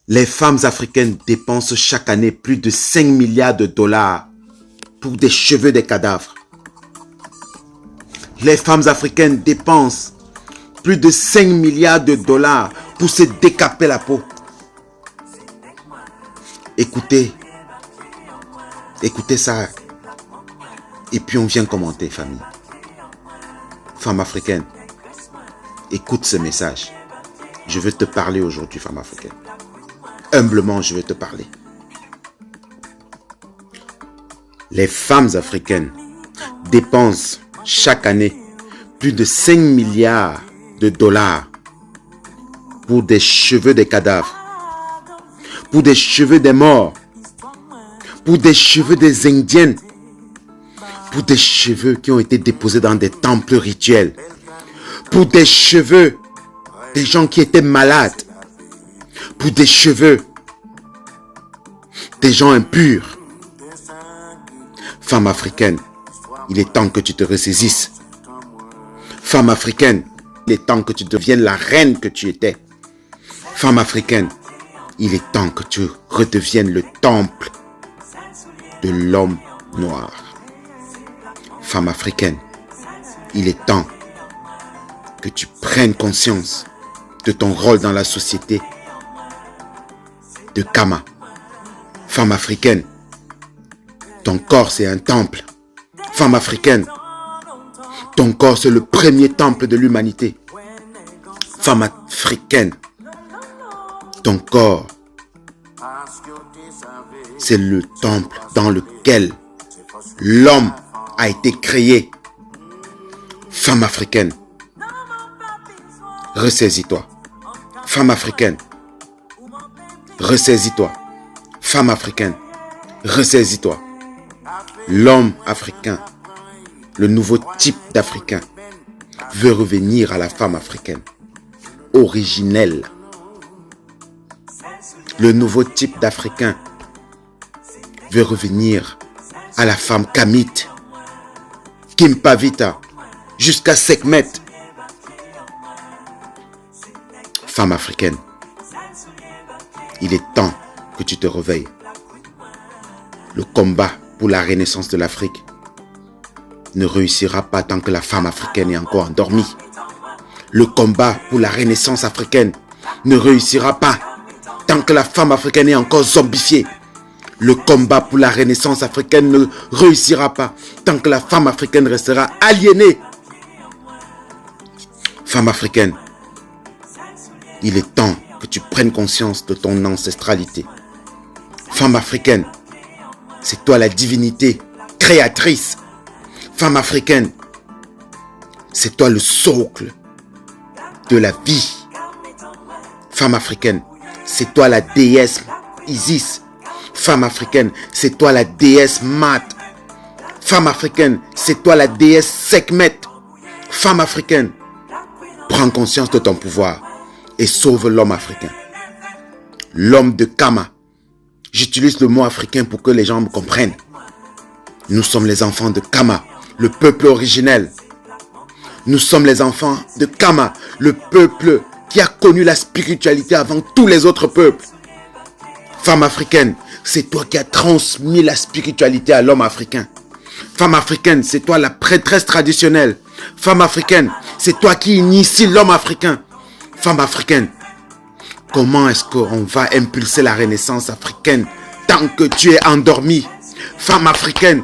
Les femmes africaines dépensent chaque année plus de 5 milliards de dollars pour des cheveux des cadavres. Les femmes africaines dépensent plus de 5 milliards de dollars pour se décaper la peau. Écoutez ça. Et puis on vient commenter, famille. Femme africaine, écoute ce message. Je veux te parler aujourd'hui, femme africaine. Humblement, je veux te parler. Les femmes africaines dépensent chaque année plus de 5 milliards de dollars pour des cheveux des cadavres, pour des cheveux des morts, pour des cheveux des Indiennes, pour des cheveux qui ont été déposés dans des temples rituels, pour des cheveux des gens qui étaient malades, pour des cheveux des gens impurs. Femme africaine, il est temps que tu te ressaisisses. Femme africaine, il est temps que tu deviennes la reine que tu étais. Femme africaine, il est temps que tu redeviennes le temple de l'homme noir. Femme africaine, il est temps que tu prennes conscience de ton rôle dans la société de Kama. Femme africaine, ton corps c'est un temple. Femme africaine, ton corps c'est le premier temple de l'humanité. Femme africaine, ton corps c'est le temple dans lequel l'homme a été créé. Femme africaine, ressaisis-toi. Femme africaine, ressaisis-toi. Femme africaine, ressaisis-toi. L'homme africain, le nouveau type d'Africain, veut revenir à la femme africaine, originelle. Le nouveau type d'Africain veut revenir à la femme kamite, Kimpavita, jusqu'à Sekhmet. Femme africaine, il est temps que tu te réveilles. Le combat pour la renaissance de l'Afrique ne réussira pas tant que la femme africaine est encore endormie. Le combat pour la renaissance africaine ne réussira pas tant que la femme africaine est encore zombifiée. Le combat pour la renaissance africaine ne réussira pas tant que la femme africaine restera aliénée. Femme africaine, il est temps que tu prennes conscience de ton ancestralité. Femme africaine, c'est toi la divinité créatrice. Femme africaine, c'est toi le socle de la vie. Femme africaine, c'est toi la déesse Isis. Femme africaine, c'est toi la déesse Mat. Femme africaine, c'est toi la déesse Sekhmet. Femme africaine, prends conscience de ton pouvoir et sauve l'homme africain. L'homme de Kama. J'utilise le mot africain pour que les gens me comprennent. Nous sommes les enfants de Kama, le peuple originel. Nous sommes les enfants de Kama, le peuple qui a connu la spiritualité avant tous les autres peuples. Femme africaine, c'est toi qui as transmis la spiritualité à l'homme africain. Femme africaine, c'est toi la prêtresse traditionnelle. Femme africaine, c'est toi qui initie l'homme africain. Femme africaine, comment est-ce qu'on va impulser la renaissance africaine tant que tu es endormie? Femme africaine,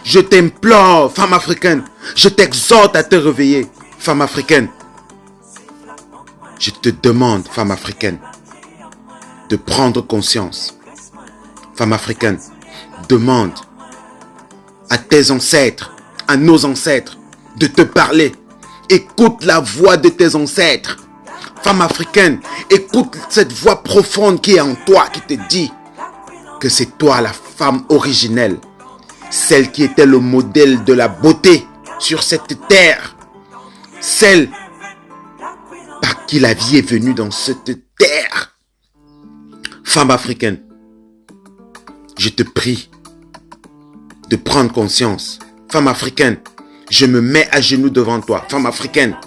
je t'implore, femme africaine, je t'exhorte à te réveiller. Femme africaine, je te demande, femme africaine, de prendre conscience. Femme africaine, demande à tes ancêtres, à nos ancêtres, de te parler. Écoute la voix de tes ancêtres. Femme africaine, écoute cette voix profonde qui est en toi, qui te dit que c'est toi la femme originelle, celle qui était le modèle de la beauté sur cette terre, celle par qui la vie est venue dans cette terre. Femme africaine, je te prie de prendre conscience. Femme africaine, je me mets à genoux devant toi. Femme africaine,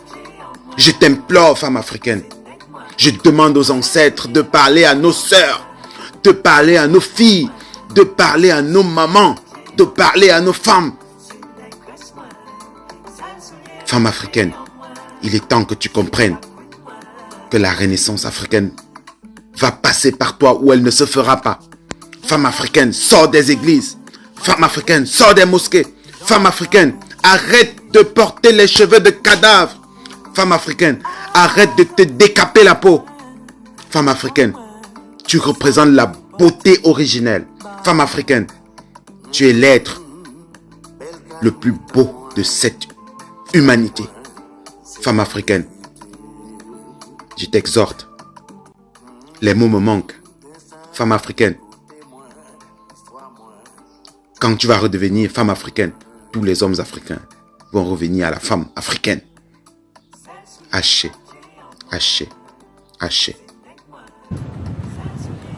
je t'implore, femme africaine. Je demande aux ancêtres de parler à nos sœurs, de parler à nos filles, de parler à nos mamans, de parler à nos femmes. Femmes africaines, il est temps que tu comprennes que la renaissance africaine va passer par toi ou elle ne se fera pas. Femme africaine, sors des églises. Femme africaine, sors des mosquées. Femme africaine, arrête de porter les cheveux de cadavre. Femme africaine, arrête de te décaper la peau. Femme africaine, tu représentes la beauté originelle. Femme africaine, tu es l'être le plus beau de cette humanité. Femme africaine, je t'exhorte. Les mots me manquent. Femme africaine, quand tu vas redevenir femme africaine, tous les hommes africains vont revenir à la femme africaine. Haché, haché, haché.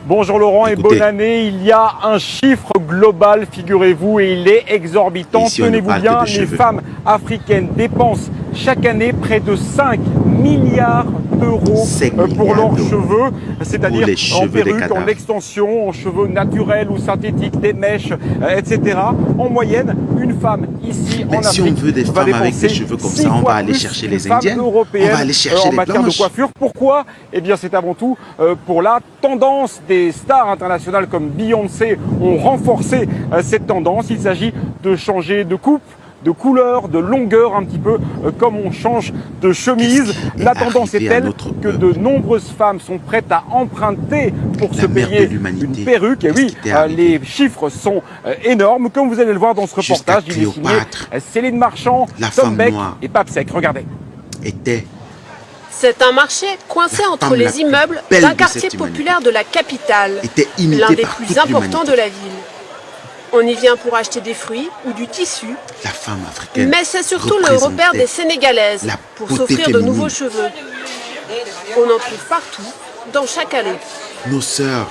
Bonjour Laurent. Écoutez, et bonne année. Il y a un chiffre global, figurez-vous, et il est exorbitant. Tenez-vous bien, les femmes africaines dépensent chaque année près de 5 milliards d'euros pour leurs cheveux, c'est-à-dire en perruque, en extension, en cheveux naturels ou synthétiques, des mèches, etc. En moyenne, une femme ici en Afrique, si on veut des femmes avec des cheveux comme ça, on va aller chercher les Indiennes, on va aller chercher les matière blanches. de coiffure. Pourquoi? Eh bien, c'est avant tout pour la tendance. Des stars internationales comme Beyoncé ont renforcé cette tendance. Il s'agit de changer de coupe, de couleur, de longueur, un petit peu comme on change de chemise. La tendance est telle que de nombreuses femmes sont prêtes à emprunter pour se payer une perruque. Et oui, les chiffres sont énormes. Comme vous allez le voir dans ce reportage, il est signé Céline Marchand, Tom Beck et Papsec. Regardez. C'est un marché coincé entre les immeubles d'un quartier populaire de la capitale, l'un des plus importants de la ville. On y vient pour acheter des fruits ou du tissu, la femme africaine, mais c'est surtout le repère des Sénégalaises pour s'offrir de nouveaux cheveux. On en trouve partout, dans chaque allée. Nos sœurs,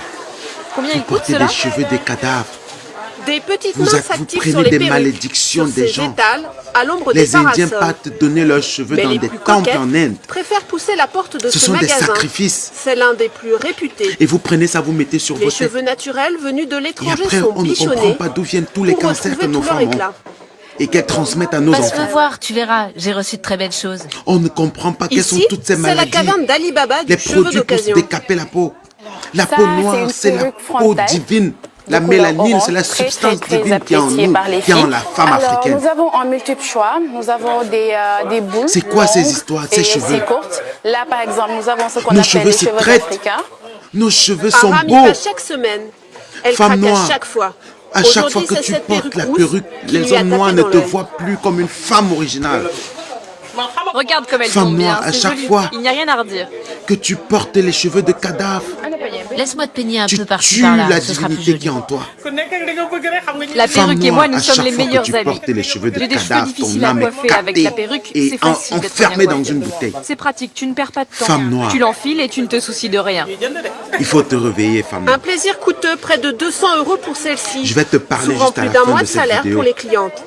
combien vous portez des cheveux des cadavres. Des petites Vous mains s'activent sur prenez les des perruques, malédictions sur des ces gens. étals, à l'ombre des Les Indiens parasols. partent donner leurs cheveux Mais dans les des plus temples coquettes en Inde. préfèrent pousser la porte de Ce ce sont des magasin. sacrifices. C'est l'un des plus réputés. Et vous prenez ça, vous mettez sur Les vos têtes. cheveux naturels venus de Et l'étranger après, sont on ne comprend bichonnés pas d'où viennent tous les pour cancers que retrouver nos tout leur femmes ont. éclat. Et qu'elles transmettent à nos Passe enfants. me voir, tu verras, j'ai reçu de très belles choses. On ne comprend pas quelles sont Ici, toutes ces c'est la maladies. caverne d'Ali Baba du Les cheveu produits pour se d'occasion. décaper la peau. La Ça, peau c'est noire, une c'est la perruque peau frontale divine. La de couleur mélanine, orange, c'est la très, substance très, très divine qui est en appréciée nous, par les qui est en filles. la femme Alors, africaine. nous avons un multiple choix. Nous avons des boules. C'est quoi ces longues histoires, et ces cheveux? assez courtes. Là, par exemple, nous avons ce qu'on Nos appelle cheveux les se cheveux traitent. africains. Nos cheveux sont Aram y beaux. va chaque semaine. Elle Femme craque noire. à chaque fois. À chaque fois Aujourd'hui, que c'est tu cette portes la rousse perruque, qui les lui a hommes tapé noirs ne dans te l'œil. voient plus comme une femme originale. Regarde comme elle Femme tombe bien, noire, à c'est chaque joli. fois. Il n'y a rien à redire. Que tu portes les cheveux de cadavre, Laisse-moi te peigner un tu peu par-ci tues par-là, la ce sera plus divinité joli. qui est en toi. La Femme perruque et noire, moi, nous à sommes chaque les fois que meilleurs tu amis. portais les cheveux de J'ai des cheveux cadavre, difficiles ton à âme est coiffer avec la captée perruque, et c'est facile d'être enfermée bien dans coiffé. une bouteille. C'est pratique, tu ne perds pas de temps. Femme noire. Tu l'enfiles et tu ne te soucies de rien. Il faut te réveiller, femme Un noire. plaisir coûteux, près de 200 € pour celle-ci. Je vais te parler souvent juste à plus la d'un fin mois de de cette salaire vidéo. pour les clientes.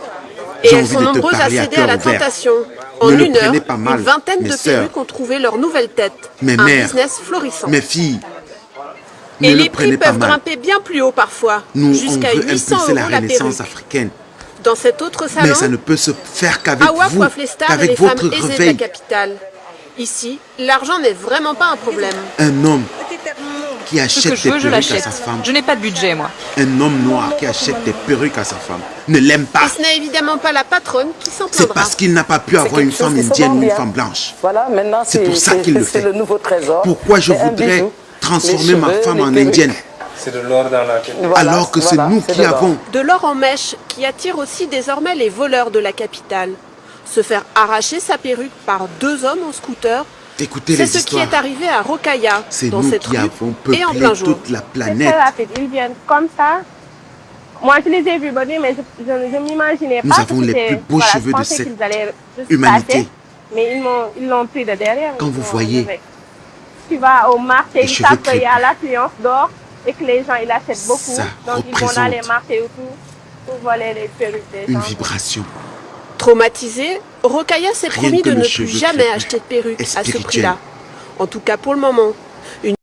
Et J'ai elles envie sont de te nombreuses à parler à céder à la cœur ouvert. tentation. Ne En le une heure, prenez pas mal, une vingtaine mes de sœurs, perruques ont trouvé leur nouvelle tête. mes Un mères, business florissant. mes filles. Ne Et le les prix prenez pas peuvent mal. grimper bien plus haut parfois, Nous, on jusqu'à veut 800 impulser la € la renaissance perruque. africaine. Dans cet autre salon, Mais ça ne peut se faire qu'avec Awa vous, coiffe les stars et les qu'avec femmes votre aisées de la réveil. capitale. Ici, l'argent n'est vraiment pas un problème. Un homme qui Ce achète que des je veux, je perruques à l'achète. sa femme. Je n'ai pas de budget, moi. Un homme noir qui achète des perruques à sa femme ne l'aime pas. Et ce n'est évidemment pas la patronne qui s'en C'est plaindra. parce qu'il n'a pas pu avoir une quelque chose femme qui se indienne vend ou une bien. femme blanche. Voilà, maintenant, C'est pour ça qu'il le fait. C'est le nouveau trésor. Pourquoi je C'est un voudrais bijou. transformer Les ma cheveux, femme les en perruques. indienne C'est de l'or dans la tête. Voilà, alors que c'est voilà, nous c'est qui de l'or. avons. De l'or en mèche qui attire aussi désormais les voleurs de la capitale. Se faire arracher sa perruque par deux hommes en scooter, Écoutez c'est les ce qui histoires. est arrivé à Rokaya, C'est dans nous cette qui rue avons et en peuplé plein jour. toute la C'est planète. très rapide, ils viennent comme ça. Moi, je les ai vus venir, mais je ne m'imaginais Nous pas avons que les c'était- plus beaux voilà, cheveux je de pensais cette qu'ils allaient juste humanité. passer, mais ils l'ont pris de derrière. Quand ils vous l'ont voyez enlevé. Tu vas au marché, les ils cheveux savent qu'il y crépus. a l'affluence d'or et que les gens, ils achètent beaucoup. Ça Donc, ils vont dans les représente marchés autour pour voler les perruques des une gens. vibration. Traumatisée, Rokaya s'est Rien promis que de le ne cheveu plus jamais crépus acheter de perruque est à ce spirituel. prix-là. En tout cas pour le moment.